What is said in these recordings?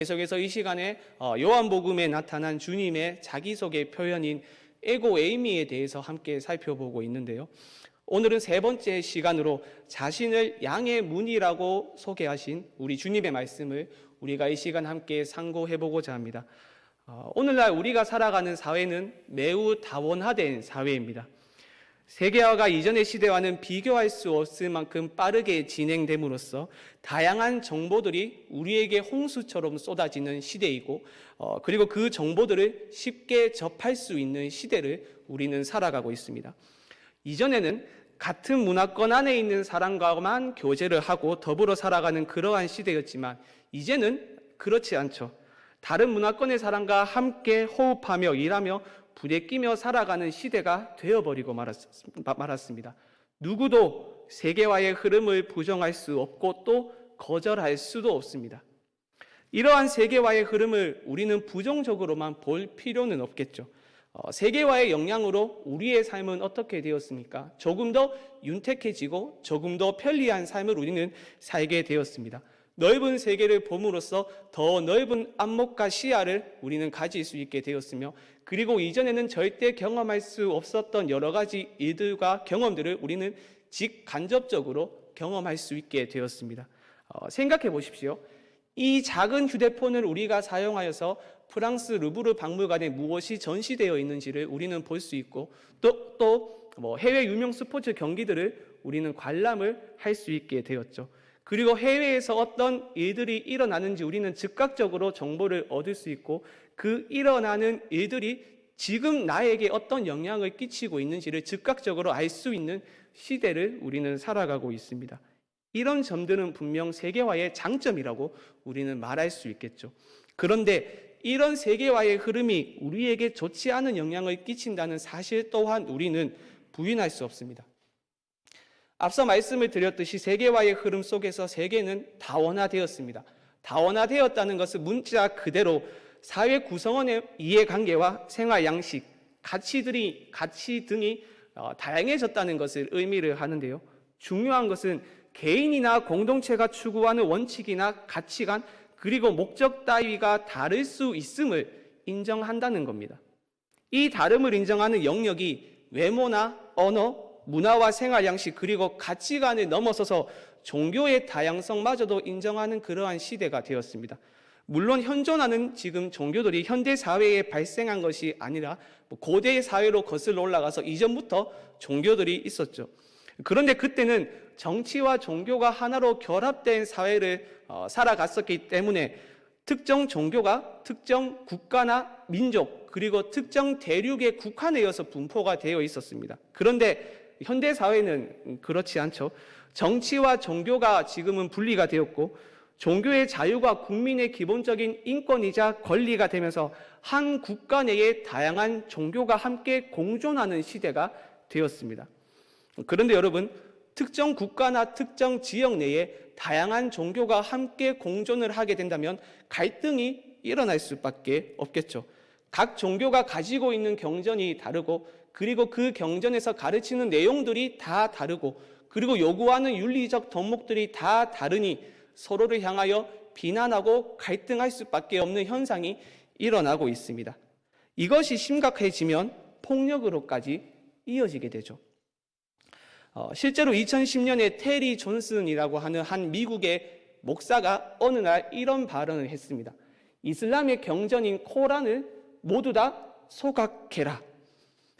계속해서 이 시간에 요한복음에 나타난 주님의 자기소개 표현인 에고 에이미에 대해서 함께 살펴보고 있는데요. 오늘은 세 번째 시간으로 자신을 양의 문이라고 소개하신 우리 주님의 말씀을 우리가 이 시간 함께 상고해보고자 합니다. 오늘날 우리가 살아가는 사회는 매우 다원화된 사회입니다. 세계화가 이전의 시대와는 비교할 수 없을 만큼 빠르게 진행됨으로써 다양한 정보들이 우리에게 홍수처럼 쏟아지는 시대이고 그리고 그 정보들을 쉽게 접할 수 있는 시대를 우리는 살아가고 있습니다. 이전에는 같은 문화권 안에 있는 사람과만 교제를 하고 더불어 살아가는 그러한 시대였지만 이제는 그렇지 않죠. 다른 문화권의 사람과 함께 호흡하며 일하며 부대끼며 살아가는 시대가 되어버리고 말았습니다. 누구도 세계화의 흐름을 부정할 수 없고 또 거절할 수도 없습니다. 이러한 세계화의 흐름을 우리는 부정적으로만 볼 필요는 없겠죠. 세계화의 영향으로 우리의 삶은 어떻게 되었습니까? 조금 더 윤택해지고 조금 더 편리한 삶을 우리는 살게 되었습니다. 넓은 세계를 봄으로써 더 넓은 안목과 시야를 우리는 가질 수 있게 되었으며 그리고 이전에는 절대 경험할 수 없었던 여러 가지 일들과 경험들을 우리는 직간접적으로 경험할 수 있게 되었습니다. 생각해 보십시오. 이 작은 휴대폰을 우리가 사용하여서 프랑스 루브르 박물관에 무엇이 전시되어 있는지를 우리는 볼 수 있고 또 해외 유명 스포츠 경기들을 우리는 관람을 할 수 있게 되었죠. 그리고 해외에서 어떤 일들이 일어나는지 우리는 즉각적으로 정보를 얻을 수 있고 그 일어나는 일들이 지금 나에게 어떤 영향을 끼치고 있는지를 즉각적으로 알 수 있는 시대를 우리는 살아가고 있습니다. 이런 점들은 분명 세계화의 장점이라고 우리는 말할 수 있겠죠. 그런데 이런 세계화의 흐름이 우리에게 좋지 않은 영향을 끼친다는 사실 또한 우리는 부인할 수 없습니다. 앞서 말씀을 드렸듯이 세계화의 흐름 속에서 세계는 다원화되었습니다. 다원화되었다는 것은 문자 그대로 사회 구성원의 이해관계와 생활 양식, 가치 등이 다양해졌다는 것을 의미를 하는데요. 중요한 것은 개인이나 공동체가 추구하는 원칙이나 가치관 그리고 목적 따위가 다를 수 있음을 인정한다는 겁니다. 이 다름을 인정하는 영역이 외모나 언어, 문화와 생활 양식 그리고 가치관을 넘어서서 종교의 다양성마저도 인정하는 그러한 시대가 되었습니다. 물론 현존하는 지금 종교들이 현대 사회에 발생한 것이 아니라 고대 사회로 거슬러 올라가서 이전부터 종교들이 있었죠. 그런데 그때는 정치와 종교가 하나로 결합된 사회를 살아갔었기 때문에 특정 종교가 특정 국가나 민족 그리고 특정 대륙에 국한되어서 분포가 되어 있었습니다. 그런데 현대 사회는 그렇지 않죠. 정치와 종교가 지금은 분리가 되었고 종교의 자유가 국민의 기본적인 인권이자 권리가 되면서 한 국가 내에 다양한 종교가 함께 공존하는 시대가 되었습니다. 그런데 여러분, 특정 국가나 특정 지역 내에 다양한 종교가 함께 공존을 하게 된다면 갈등이 일어날 수밖에 없겠죠. 각 종교가 가지고 있는 경전이 다르고 그리고 그 경전에서 가르치는 내용들이 다 다르고 그리고 요구하는 윤리적 덕목들이 다 다르니 서로를 향하여 비난하고 갈등할 수밖에 없는 현상이 일어나고 있습니다. 이것이 심각해지면 폭력으로까지 이어지게 되죠. 실제로 2010년에 테리 존슨이라고 하는 한 미국의 목사가 어느 날 이런 발언을 했습니다. 이슬람의 경전인 코란을 모두 다 소각해라.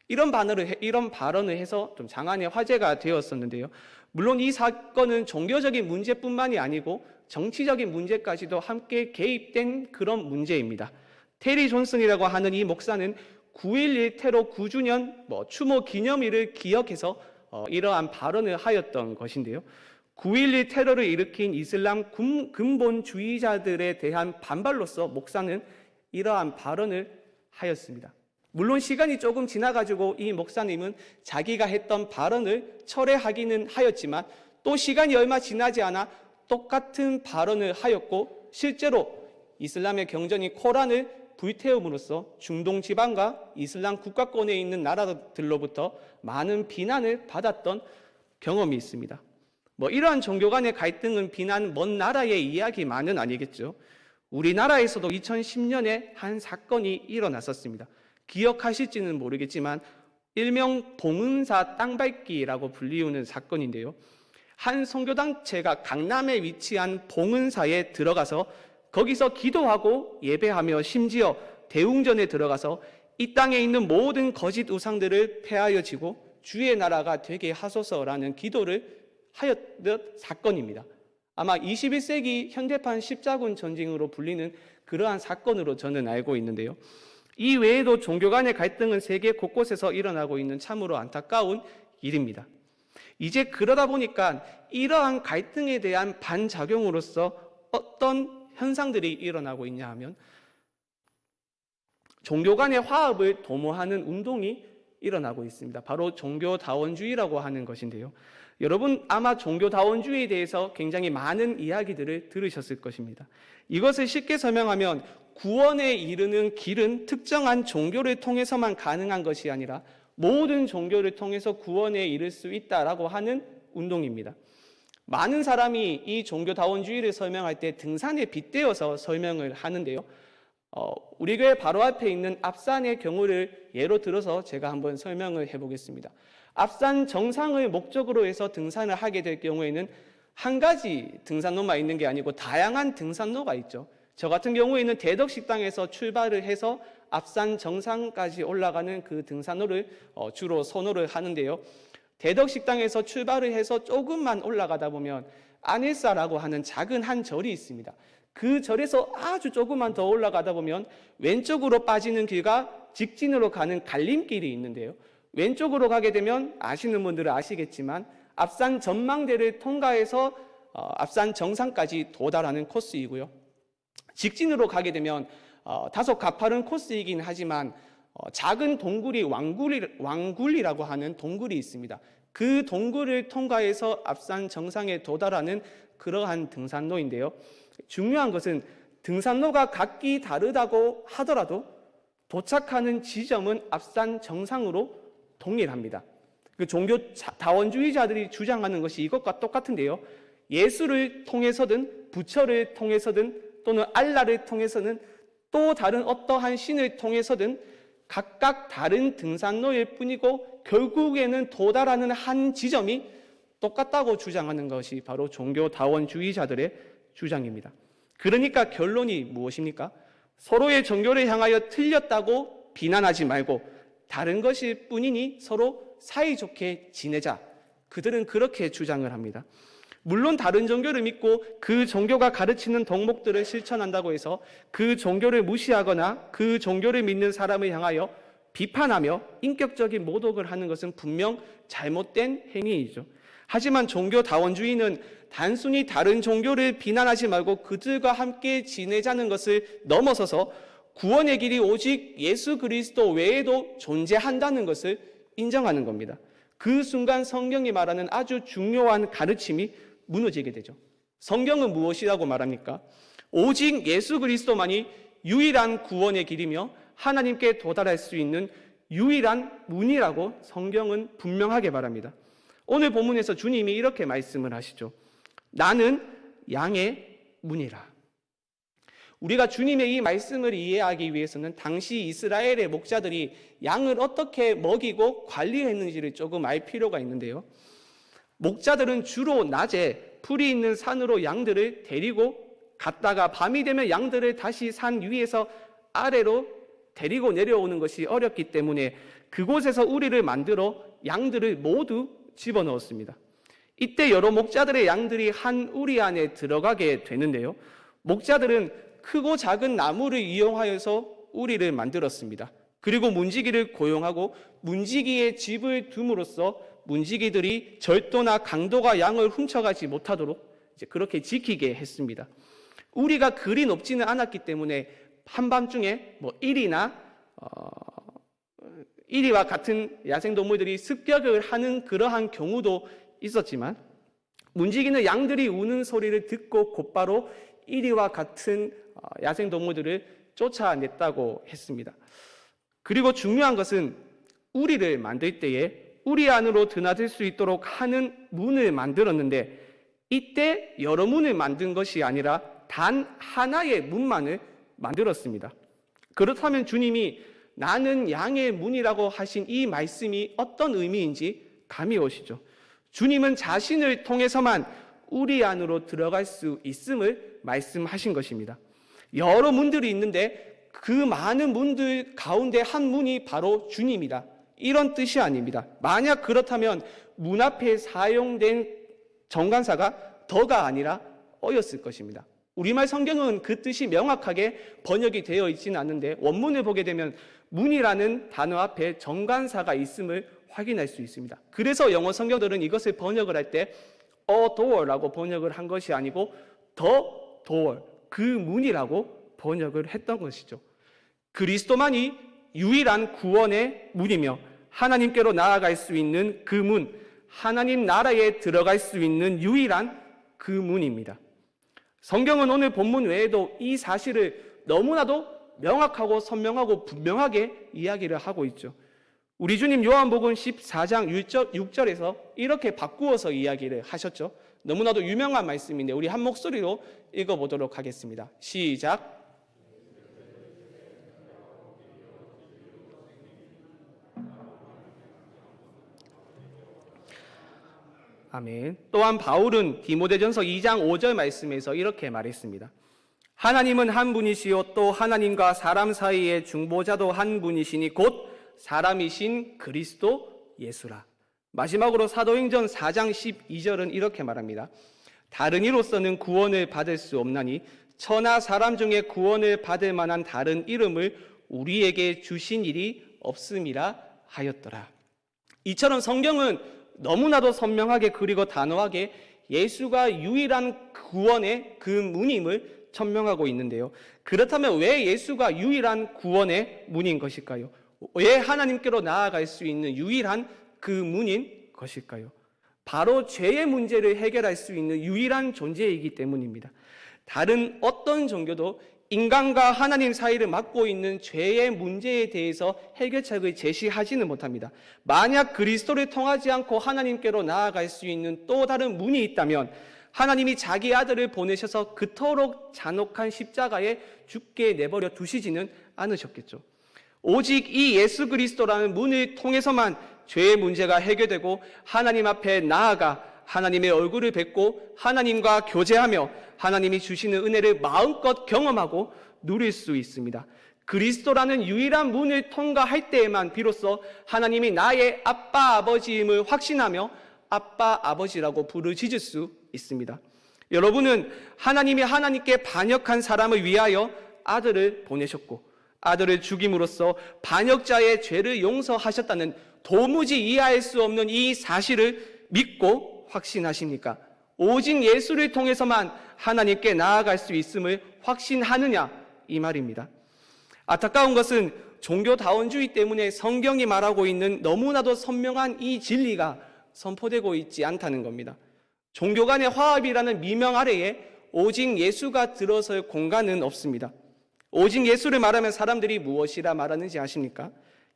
이런 발언을 해서 좀 장안의 화제가 되었었는데요. 물론 이 사건은 종교적인 문제뿐만이 아니고 정치적인 문제까지도 함께 개입된 그런 문제입니다. 테리 존슨이라고 하는 이 목사는 9.11 테러 9주년 추모 기념일을 기억해서 이러한 발언을 하였던 것인데요. 9.11 테러를 일으킨 이슬람 근본주의자들에 대한 반발로서 목사는 이러한 발언을 하였습니다. 물론 시간이 조금 지나가지고 이 목사님은 자기가 했던 발언을 철회하기는 하였지만 또 시간이 얼마 지나지 않아 똑같은 발언을 하였고 실제로 이슬람의 경전인 코란을 불태움으로써 중동 지방과 이슬람 국가권에 있는 나라들로부터 많은 비난을 받았던 경험이 있습니다. 이러한 종교 간의 갈등은 비난 먼 나라의 이야기만은 아니겠죠. 우리나라에서도 2010년에 한 사건이 일어났었습니다. 기억하실지는 모르겠지만 일명 봉은사 땅밟기라고 불리우는 사건인데요. 한 선교단체가 강남에 위치한 봉은사에 들어가서 거기서 기도하고 예배하며 심지어 대웅전에 들어가서 이 땅에 있는 모든 거짓 우상들을 폐하여지고 주의 나라가 되게 하소서라는 기도를 하였던 사건입니다. 아마 21세기 현대판 십자군 전쟁으로 불리는 그러한 사건으로 저는 알고 있는데요. 이 외에도 종교 간의 갈등은 세계 곳곳에서 일어나고 있는 참으로 안타까운 일입니다. 이제 그러다 보니까 이러한 갈등에 대한 반작용으로서 어떤 현상들이 일어나고 있냐 하면 종교 간의 화합을 도모하는 운동이 일어나고 있습니다. 바로 종교다원주의라고 하는 것인데요. 여러분 아마 종교다원주의에 대해서 굉장히 많은 이야기들을 들으셨을 것입니다. 이것을 쉽게 설명하면 구원에 이르는 길은 특정한 종교를 통해서만 가능한 것이 아니라 모든 종교를 통해서 구원에 이를 수 있다라고 하는 운동입니다. 많은 사람이 이 종교다원주의를 설명할 때 등산에 빗대어서 설명을 하는데요. 우리 교회 바로 앞에 있는 앞산의 경우를 예로 들어서 제가 한번 설명을 해보겠습니다. 앞산 정상을 목적으로 해서 등산을 하게 될 경우에는 한 가지 등산로만 있는 게 아니고 다양한 등산로가 있죠. 저 같은 경우에는 대덕식당에서 출발을 해서 앞산 정상까지 올라가는 그 등산로를 주로 선호를 하는데요. 대덕식당에서 출발을 해서 조금만 올라가다 보면 안일사라고 하는 작은 한 절이 있습니다. 그 절에서 아주 조금만 더 올라가다 보면 왼쪽으로 빠지는 길과 직진으로 가는 갈림길이 있는데요. 왼쪽으로 가게 되면 아시는 분들은 아시겠지만 앞산 전망대를 통과해서 앞산 정상까지 도달하는 코스이고요. 직진으로 가게 되면 다소 가파른 코스이긴 하지만 작은 동굴이 왕굴이라고 하는 동굴이 있습니다. 그 동굴을 통과해서 앞산 정상에 도달하는 그러한 등산로인데요. 중요한 것은 등산로가 각기 다르다고 하더라도 도착하는 지점은 앞산 정상으로 동일합니다. 그 종교다원주의자들이 주장하는 것이 이것과 똑같은데요. 예수를 통해서든 부처를 통해서든 또는 알라를 통해서는 또 다른 어떠한 신을 통해서든 각각 다른 등산로일 뿐이고 결국에는 도달하는 한 지점이 똑같다고 주장하는 것이 바로 종교다원주의자들의 주장입니다. 그러니까 결론이 무엇입니까? 서로의 종교를 향하여 틀렸다고 비난하지 말고 다른 것일 뿐이니 서로 사이좋게 지내자. 그들은 그렇게 주장을 합니다. 물론 다른 종교를 믿고 그 종교가 가르치는 덕목들을 실천한다고 해서 그 종교를 무시하거나 그 종교를 믿는 사람을 향하여 비판하며 인격적인 모독을 하는 것은 분명 잘못된 행위이죠. 하지만 종교다원주의는 단순히 다른 종교를 비난하지 말고 그들과 함께 지내자는 것을 넘어서서 구원의 길이 오직 예수 그리스도 외에도 존재한다는 것을 인정하는 겁니다. 그 순간 성경이 말하는 아주 중요한 가르침이 무너지게 되죠. 성경은 무엇이라고 말합니까? 오직 예수 그리스도만이 유일한 구원의 길이며 하나님께 도달할 수 있는 유일한 문이라고 성경은 분명하게 말합니다. 오늘 본문에서 주님이 이렇게 말씀을 하시죠. 나는 양의 문이라. 우리가 주님의 이 말씀을 이해하기 위해서는 당시 이스라엘의 목자들이 양을 어떻게 먹이고 관리했는지를 조금 알 필요가 있는데요. 목자들은 주로 낮에 풀이 있는 산으로 양들을 데리고 갔다가 밤이 되면 양들을 다시 산 위에서 아래로 데리고 내려오는 것이 어렵기 때문에 그곳에서 우리를 만들어 양들을 모두 집어넣었습니다. 이때 여러 목자들의 양들이 한 우리 안에 들어가게 되는데요. 목자들은 크고 작은 나무를 이용하여서 우리를 만들었습니다. 그리고 문지기를 고용하고 문지기에 집을 둠으로써 문지기들이 절도나 강도가 양을 훔쳐가지 못하도록 이제 그렇게 지키게 했습니다. 우리가 그리 높지는 않았기 때문에 한밤중에 이리와 같은 야생동물들이 습격을 하는 그러한 경우도 있었지만 문지기는 양들이 우는 소리를 듣고 곧바로 이리와 같은 야생동물들을 쫓아냈다고 했습니다. 그리고 중요한 것은 우리를 만들 때에 우리 안으로 드나들 수 있도록 하는 문을 만들었는데 이때 여러 문을 만든 것이 아니라 단 하나의 문만을 만들었습니다. 그렇다면 주님이 나는 양의 문이라고 하신 이 말씀이 어떤 의미인지 감이 오시죠? 주님은 자신을 통해서만 우리 안으로 들어갈 수 있음을 말씀하신 것입니다. 여러 문들이 있는데 그 많은 문들 가운데 한 문이 바로 주님이다, 이런 뜻이 아닙니다. 만약 그렇다면 문 앞에 사용된 정관사가 더가 아니라 어였을 것입니다. 우리말 성경은 그 뜻이 명확하게 번역이 되어 있지는 않는데 원문을 보게 되면 문이라는 단어 앞에 정관사가 있음을 확인할 수 있습니다. 그래서 영어 성경들은 이것을 번역을 할 때 a door라고 번역을 한 것이 아니고 the door, 그 문이라고 번역을 했던 것이죠. 그리스도만이 유일한 구원의 문이며 하나님께로 나아갈 수 있는 그 문, 하나님 나라에 들어갈 수 있는 유일한 그 문입니다. 성경은 오늘 본문 외에도 이 사실을 너무나도 명확하고 선명하고 분명하게 이야기를 하고 있죠. 우리 주님 요한복음 14장 6절에서 이렇게 바꾸어서 이야기를 하셨죠. 너무나도 유명한 말씀인데 우리 한 목소리로 읽어보도록 하겠습니다. 시작. 아멘. 또한 바울은 디모데전서 2장 5절 말씀에서 이렇게 말했습니다. 하나님은 한 분이시요 또 하나님과 사람 사이의 중보자도 한 분이시니 곧 사람이신 그리스도 예수라. 마지막으로 사도행전 4장 12절은 이렇게 말합니다. 다른 이로서는 구원을 받을 수 없나니 천하 사람 중에 구원을 받을 만한 다른 이름을 우리에게 주신 일이 없음이라 하였더라. 이처럼 성경은 너무나도 선명하게 그리고 단호하게 예수가 유일한 구원의 그 문임을 천명하고 있는데요. 그렇다면 왜 예수가 유일한 구원의 문인 것일까요? 왜 하나님께로 나아갈 수 있는 유일한 그 문인 것일까요? 바로 죄의 문제를 해결할 수 있는 유일한 존재이기 때문입니다. 다른 어떤 종교도 인간과 하나님 사이를 막고 있는 죄의 문제에 대해서 해결책을 제시하지는 못합니다. 만약 그리스도를 통하지 않고 하나님께로 나아갈 수 있는 또 다른 문이 있다면 하나님이 자기 아들을 보내셔서 그토록 잔혹한 십자가에 죽게 내버려 두시지는 않으셨겠죠. 오직 이 예수 그리스도라는 문을 통해서만 죄의 문제가 해결되고 하나님 앞에 나아가 하나님의 얼굴을 뵙고 하나님과 교제하며 하나님이 주시는 은혜를 마음껏 경험하고 누릴 수 있습니다. 그리스도라는 유일한 문을 통과할 때에만 비로소 하나님이 나의 아빠 아버지임을 확신하며 아빠 아버지라고 부르짖을 수 있습니다. 여러분은 하나님이 하나님께 반역한 사람을 위하여 아들을 보내셨고 아들을 죽임으로써 반역자의 죄를 용서하셨다는 도무지 이해할 수 없는 이 사실을 믿고 확신하십니까? 오직 예수를 통해서만 하나님께 나아갈 수 있음을 확신하느냐, 이 말입니다. 안타까운 것은 종교다원주의 때문에 성경이 말하고 있는 너무나도 선명한 이 진리가 선포되고 있지 않다는 겁니다. 종교 간의 화합이라는 미명 아래에 오직 예수가 들어설 공간은 없습니다. 오직 예수를 말하면 사람들이 무엇이라 말하는지 아십니까?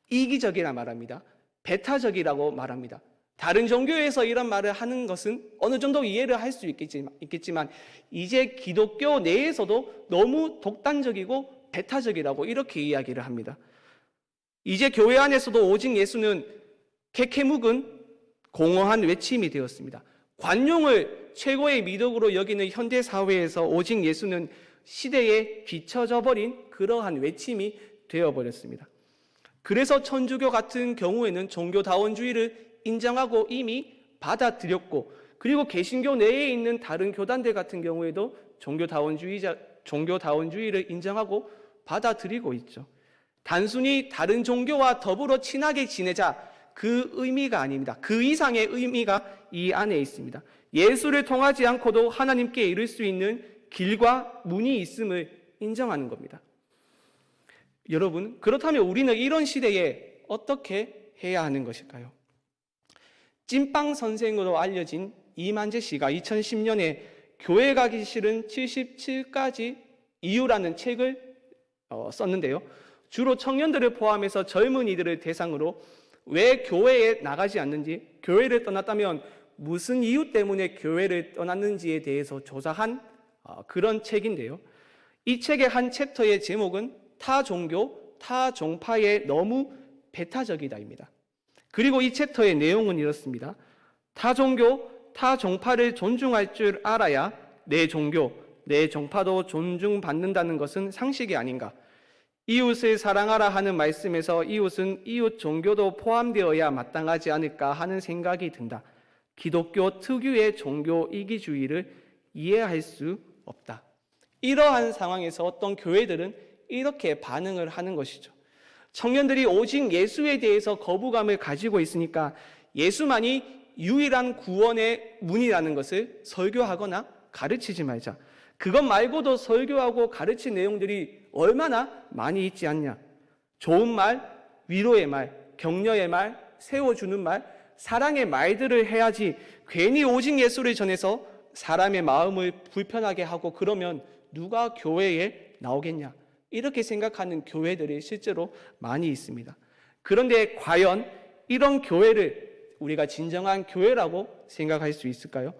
이기적이라 말합니다. 배타적이라고 말합니다. 다른 종교에서 이런 말을 하는 것은 어느 정도 이해를 할 수 있겠지만 이제 기독교 내에서도 너무 독단적이고 배타적이라고 이렇게 이야기를 합니다. 이제 교회 안에서도 오직 예수는 케케묵은 공허한 외침이 되었습니다. 관용을 최고의 미덕으로 여기는 현대 사회에서 오직 예수는 시대에 뒤처져 버린 그러한 외침이 되어버렸습니다. 그래서 천주교 같은 경우에는 종교다원주의를 인정하고 이미 받아들였고, 그리고 개신교 내에 있는 다른 교단들 같은 경우에도 종교다원주의를 인정하고 받아들이고 있죠. 단순히 다른 종교와 더불어 친하게 지내자, 그 의미가 아닙니다. 그 이상의 의미가 이 안에 있습니다. 예수를 통하지 않고도 하나님께 이를 수 있는 길과 문이 있음을 인정하는 겁니다. 여러분, 그렇다면 우리는 이런 시대에 어떻게 해야 하는 것일까요? 찐빵 선생으로 알려진 이만재 씨가 2010년에 교회 가기 싫은 77가지 이유라는 책을 썼는데요. 주로 청년들을 포함해서 젊은이들을 대상으로 왜 교회에 나가지 않는지, 교회를 떠났다면 무슨 이유 때문에 교회를 떠났는지에 대해서 조사한 그런 책인데요. 이 책의 한 챕터의 제목은 타 종교, 타 종파에 너무 배타적이다입니다. 그리고 이 챕터의 내용은 이렇습니다. 타 종교, 타 종파를 존중할 줄 알아야 내 종교, 내 종파도 존중받는다는 것은 상식이 아닌가. 이웃을 사랑하라 하는 말씀에서 이웃은 이웃 종교도 포함되어야 마땅하지 않을까 하는 생각이 든다. 기독교 특유의 종교 이기주의를 이해할 수 없다. 이러한 상황에서 어떤 교회들은 이렇게 반응을 하는 것이죠. 청년들이 오직 예수에 대해서 거부감을 가지고 있으니까 예수만이 유일한 구원의 문이라는 것을 설교하거나 가르치지 말자. 그것 말고도 설교하고 가르친 내용들이 얼마나 많이 있지 않냐. 좋은 말, 위로의 말, 격려의 말, 세워주는 말, 사랑의 말들을 해야지 괜히 오직 예수를 전해서 사람의 마음을 불편하게 하고 그러면 누가 교회에 나오겠냐. 이렇게 생각하는 교회들이 실제로 많이 있습니다. 그런데 과연 이런 교회를 우리가 진정한 교회라고 생각할 수 있을까요?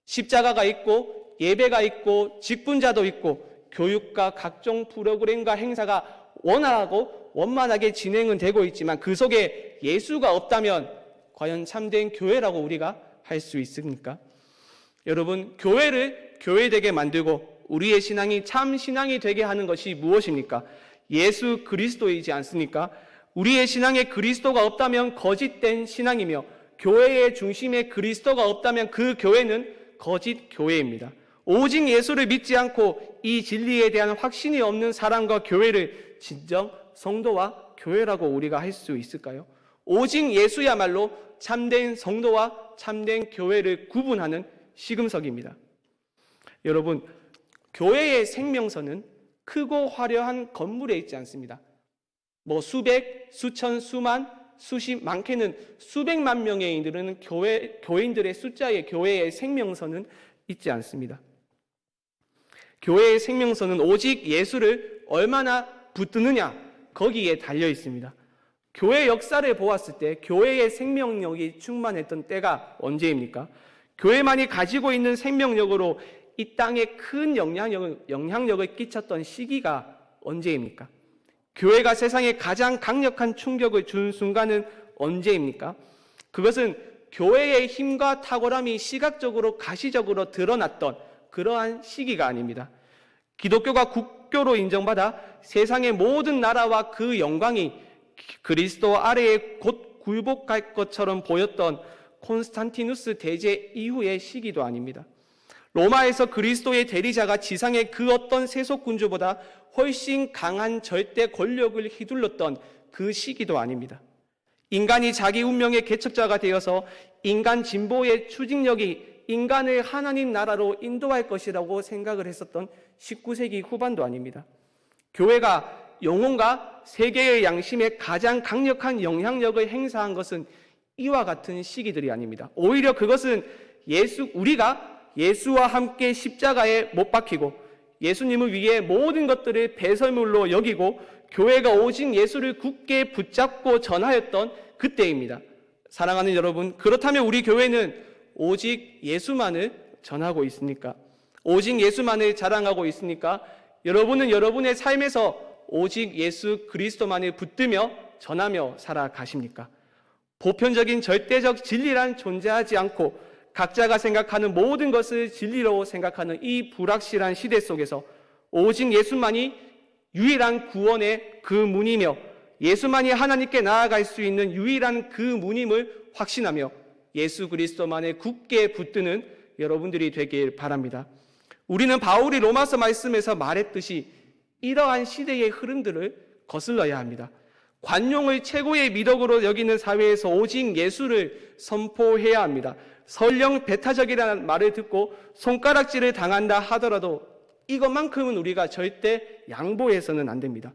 십자가가 있고 예배가 있고 직분자도 있고 교육과 각종 프로그램과 행사가 원활하고 원만하게 진행은 되고 있지만 그 속에 예수가 없다면 과연 참된 교회라고 우리가 할 수 있습니까? 여러분, 교회를 교회되게 만들고 우리의 신앙이 참 신앙이 되게 하는 것이 무엇입니까? 예수 그리스도이지 않습니까? 우리의 신앙에 그리스도가 없다면 거짓된 신앙이며 교회의 중심에 그리스도가 없다면 그 교회는 거짓 교회입니다. 오직 예수를 믿지 않고 이 진리에 대한 확신이 없는 사람과 교회를 진정 성도와 교회라고 우리가 할 수 있을까요? 오직 예수야말로 참된 성도와 참된 교회를 구분하는 시금석입니다. 여러분, 교회의 생명선은 크고 화려한 건물에 있지 않습니다. 수백, 수천, 수만, 수십, 많게는 수백만 명에 이르는 교인들의 숫자의 교회의 생명선은 있지 않습니다. 교회의 생명선은 오직 예수를 얼마나 붙드느냐 거기에 달려 있습니다. 교회 역사를 보았을 때 교회의 생명력이 충만했던 때가 언제입니까? 교회만이 가지고 있는 생명력으로 이 땅에 큰 영향력을 끼쳤던 시기가 언제입니까? 교회가 세상에 가장 강력한 충격을 준 순간은 언제입니까? 그것은 교회의 힘과 탁월함이 시각적으로 가시적으로 드러났던 그러한 시기가 아닙니다. 기독교가 국교로 인정받아 세상의 모든 나라와 그 영광이 그리스도 아래에 곧 굴복할 것처럼 보였던 콘스탄티누스 대제 이후의 시기도 아닙니다. 로마에서 그리스도의 대리자가 지상의 그 어떤 세속 군주보다 훨씬 강한 절대 권력을 휘둘렀던 그 시기도 아닙니다. 인간이 자기 운명의 개척자가 되어서 인간 진보의 추진력이 인간을 하나님 나라로 인도할 것이라고 생각을 했었던 19세기 후반도 아닙니다. 교회가 영혼과 세계의 양심에 가장 강력한 영향력을 행사한 것은 이와 같은 시기들이 아닙니다. 오히려 그것은 우리가 예수와 함께 십자가에 못 박히고 예수님을 위해 모든 것들을 배설물로 여기고 교회가 오직 예수를 굳게 붙잡고 전하였던 그때입니다. 사랑하는 여러분, 그렇다면 우리 교회는 오직 예수만을 전하고 있습니까? 오직 예수만을 자랑하고 있습니까? 여러분은 여러분의 삶에서 오직 예수 그리스도만을 붙들며 전하며 살아가십니까? 보편적인 절대적 진리란 존재하지 않고 각자가 생각하는 모든 것을 진리로 생각하는 이 불확실한 시대 속에서 오직 예수만이 유일한 구원의 그 문이며 예수만이 하나님께 나아갈 수 있는 유일한 그 문임을 확신하며 예수 그리스도만을 굳게 붙드는 여러분들이 되길 바랍니다. 우리는 바울이 로마서 말씀에서 말했듯이 이러한 시대의 흐름들을 거슬러야 합니다. 관용을 최고의 미덕으로 여기는 사회에서 오직 예수를 선포해야 합니다. 설령 배타적이라는 말을 듣고 손가락질을 당한다 하더라도 이것만큼은 우리가 절대 양보해서는 안 됩니다.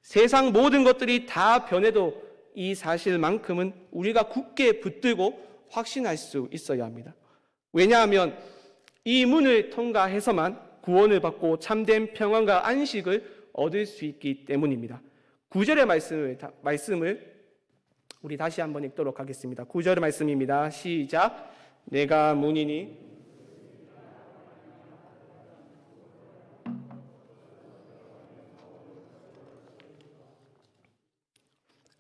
세상 모든 것들이 다 변해도 이 사실만큼은 우리가 굳게 붙들고 확신할 수 있어야 합니다. 왜냐하면 이 문을 통과해서만 구원을 받고 참된 평안과 안식을 얻을 수 있기 때문입니다. 9절의 말씀을 우리 다시 한번 읽도록 하겠습니다. 9절의 말씀입니다. 시작. 내가 문이니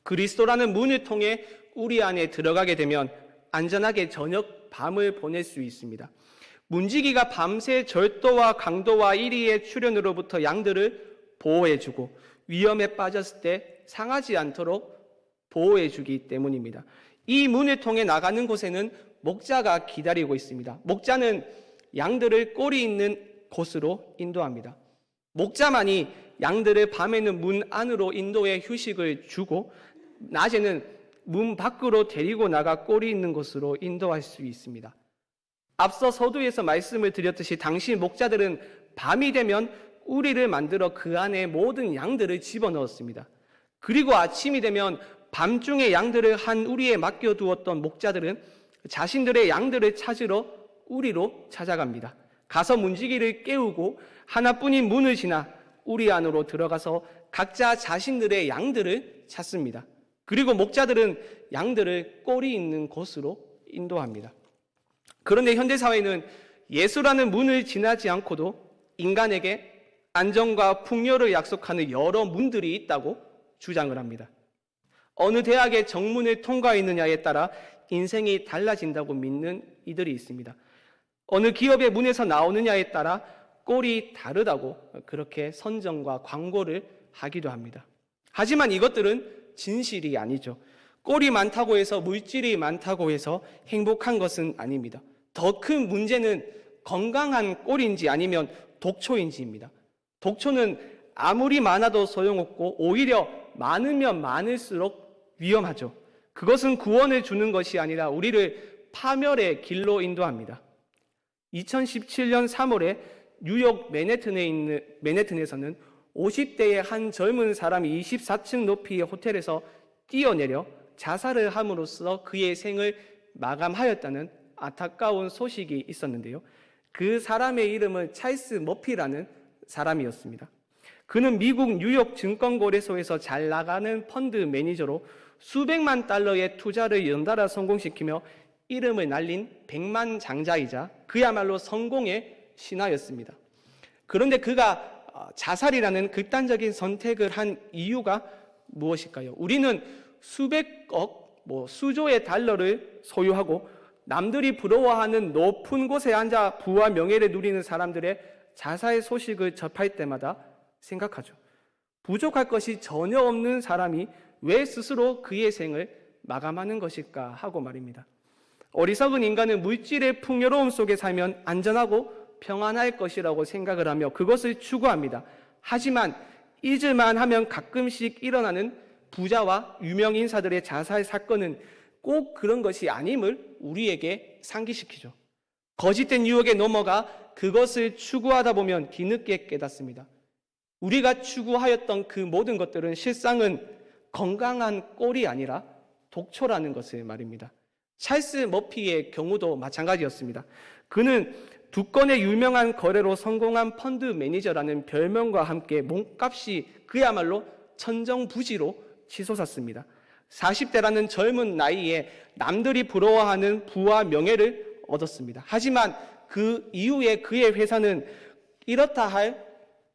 그리스도라는 문을 통해 우리 안에 들어가게 되면 안전하게 저녁 밤을 보낼 수 있습니다. 문지기가 밤새 절도와 강도와 이리의 출현으로부터 양들을 보호해주고 위험에 빠졌을 때 상하지 않도록 보호해주기 때문입니다. 이 문을 통해 나가는 곳에는 목자가 기다리고 있습니다. 목자는 양들을 꼴이 있는 곳으로 인도합니다. 목자만이 양들을 밤에는 문 안으로 인도해 휴식을 주고 낮에는 문 밖으로 데리고 나가 꼴이 있는 곳으로 인도할 수 있습니다. 앞서 서두에서 말씀을 드렸듯이 당시 목자들은 밤이 되면 우리를 만들어 그 안에 모든 양들을 집어넣었습니다. 그리고 아침이 되면 밤중에 양들을 한 우리에 맡겨두었던 목자들은 자신들의 양들을 찾으러 우리로 찾아갑니다. 가서 문지기를 깨우고 하나뿐인 문을 지나 우리 안으로 들어가서 각자 자신들의 양들을 찾습니다. 그리고 목자들은 양들을 꼴이 있는 곳으로 인도합니다. 그런데 현대사회는 예수라는 문을 지나지 않고도 인간에게 안정과 풍요를 약속하는 여러 문들이 있다고 주장을 합니다. 어느 대학의 정문을 통과했느냐에 따라 인생이 달라진다고 믿는 이들이 있습니다. 어느 기업의 문에서 나오느냐에 따라 꼴이 다르다고 그렇게 선전과 광고를 하기도 합니다. 하지만 이것들은 진실이 아니죠. 꼴이 많다고 해서 물질이 많다고 해서 행복한 것은 아닙니다. 더 큰 문제는 건강한 꼴인지 아니면 독초인지입니다. 독초는 아무리 많아도 소용없고 오히려 많으면 많을수록 위험하죠. 그것은 구원을 주는 것이 아니라 우리를 파멸의 길로 인도합니다. 2017년 3월에 뉴욕 맨해튼에서는 50대의 한 젊은 사람이 24층 높이의 호텔에서 뛰어내려 자살을 함으로써 그의 생을 마감하였다는 안타까운 소식이 있었는데요. 그 사람의 이름은 찰스 머피라는 사람이었습니다. 그는 미국 뉴욕 증권거래소에서 잘 나가는 펀드 매니저로 수백만 달러의 투자를 연달아 성공시키며 이름을 날린 백만장자이자 그야말로 성공의 신하였습니다. 그런데 그가 자살이라는 극단적인 선택을 한 이유가 무엇일까요? 우리는 수백억, 수조의 달러를 소유하고 남들이 부러워하는 높은 곳에 앉아 부와 명예를 누리는 사람들의 자살 소식을 접할 때마다 생각하죠. 부족할 것이 전혀 없는 사람이 왜 스스로 그의 생을 마감하는 것일까 하고 말입니다. 어리석은 인간은 물질의 풍요로움 속에 살면 안전하고 평안할 것이라고 생각을 하며 그것을 추구합니다. 하지만 잊을만 하면 가끔씩 일어나는 부자와 유명 인사들의 자살 사건은 꼭 그런 것이 아님을 우리에게 상기시키죠. 거짓된 유혹에 넘어가 그것을 추구하다 보면 뒤늦게 깨닫습니다. 우리가 추구하였던 그 모든 것들은 실상은 건강한 꼴이 아니라 독초라는 것을 말입니다. 찰스 머피의 경우도 마찬가지였습니다. 그는 두 건의 유명한 거래로 성공한 펀드 매니저라는 별명과 함께 몸값이 그야말로 천정부지로 치솟았습니다. 40대라는 젊은 나이에 남들이 부러워하는 부와 명예를 얻었습니다. 하지만 그 이후에 그의 회사는 이렇다 할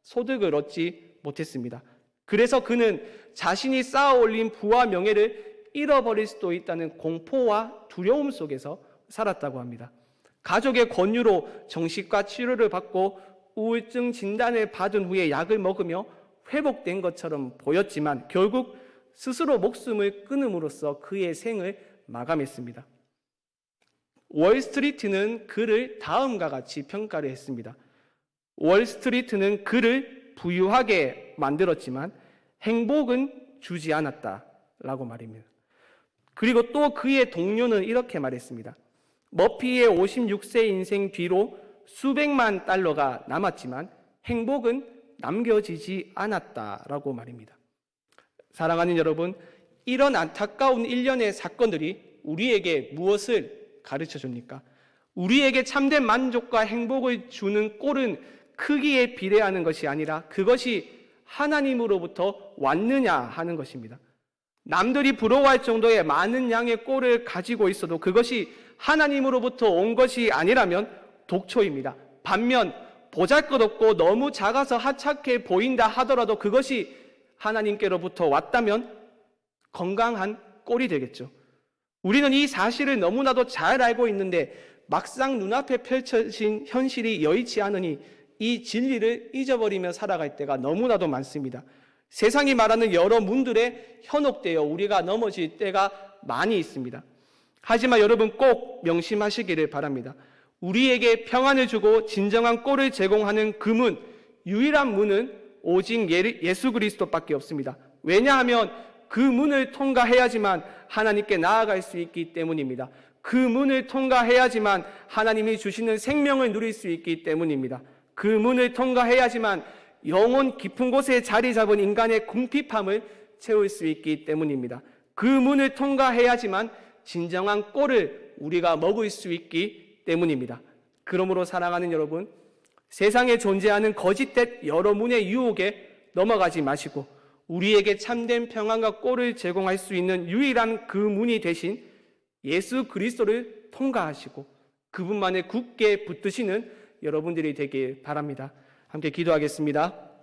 소득을 얻지 못했습니다. 그래서 그는 자신이 쌓아 올린 부와 명예를 잃어버릴 수도 있다는 공포와 두려움 속에서 살았다고 합니다. 가족의 권유로 정신과 치료를 받고 우울증 진단을 받은 후에 약을 먹으며 회복된 것처럼 보였지만 결국 스스로 목숨을 끊음으로써 그의 생을 마감했습니다. 월스트리트는 그를 다음과 같이 평가를 했습니다. 월스트리트는 그를 부유하게 만들었지만 행복은 주지 않았다라고 말입니다. 그리고 또 그의 동료는 이렇게 말했습니다. 머피의 56세 인생 뒤로 수백만 달러가 남았지만 행복은 남겨지지 않았다라고 말입니다. 사랑하는 여러분, 이런 안타까운 일련의 사건들이 우리에게 무엇을 가르쳐 줍니까? 우리에게 참된 만족과 행복을 주는 꼴은 크기에 비례하는 것이 아니라 그것이 하나님으로부터 왔느냐 하는 것입니다. 남들이 부러워할 정도의 많은 양의 꼴을 가지고 있어도 그것이 하나님으로부터 온 것이 아니라면 독초입니다. 반면 보잘것없고 너무 작아서 하찮게 보인다 하더라도 그것이 하나님께로부터 왔다면 건강한 꼴이 되겠죠. 우리는 이 사실을 너무나도 잘 알고 있는데 막상 눈앞에 펼쳐진 현실이 여의치 않으니 이 진리를 잊어버리며 살아갈 때가 너무나도 많습니다. 세상이 말하는 여러 문들에 현혹되어 우리가 넘어질 때가 많이 있습니다. 하지만 여러분 꼭 명심하시기를 바랍니다. 우리에게 평안을 주고 진정한 꼴을 제공하는 그 문, 유일한 문은 오직 예수 그리스도밖에 없습니다. 왜냐하면 그 문을 통과해야지만 하나님께 나아갈 수 있기 때문입니다. 그 문을 통과해야지만 하나님이 주시는 생명을 누릴 수 있기 때문입니다. 그 문을 통과해야지만 영혼 깊은 곳에 자리 잡은 인간의 궁핍함을 채울 수 있기 때문입니다. 그 문을 통과해야지만 진정한 꼴을 우리가 먹을 수 있기 때문입니다. 그러므로 사랑하는 여러분, 세상에 존재하는 거짓된 여러 문의 유혹에 넘어가지 마시고 우리에게 참된 평안과 꼴을 제공할 수 있는 유일한 그 문이 되신 예수 그리스도를 통과하시고 그분만에 굳게 붙드시는 여러분들이 되길 바랍니다. 함께 기도하겠습니다.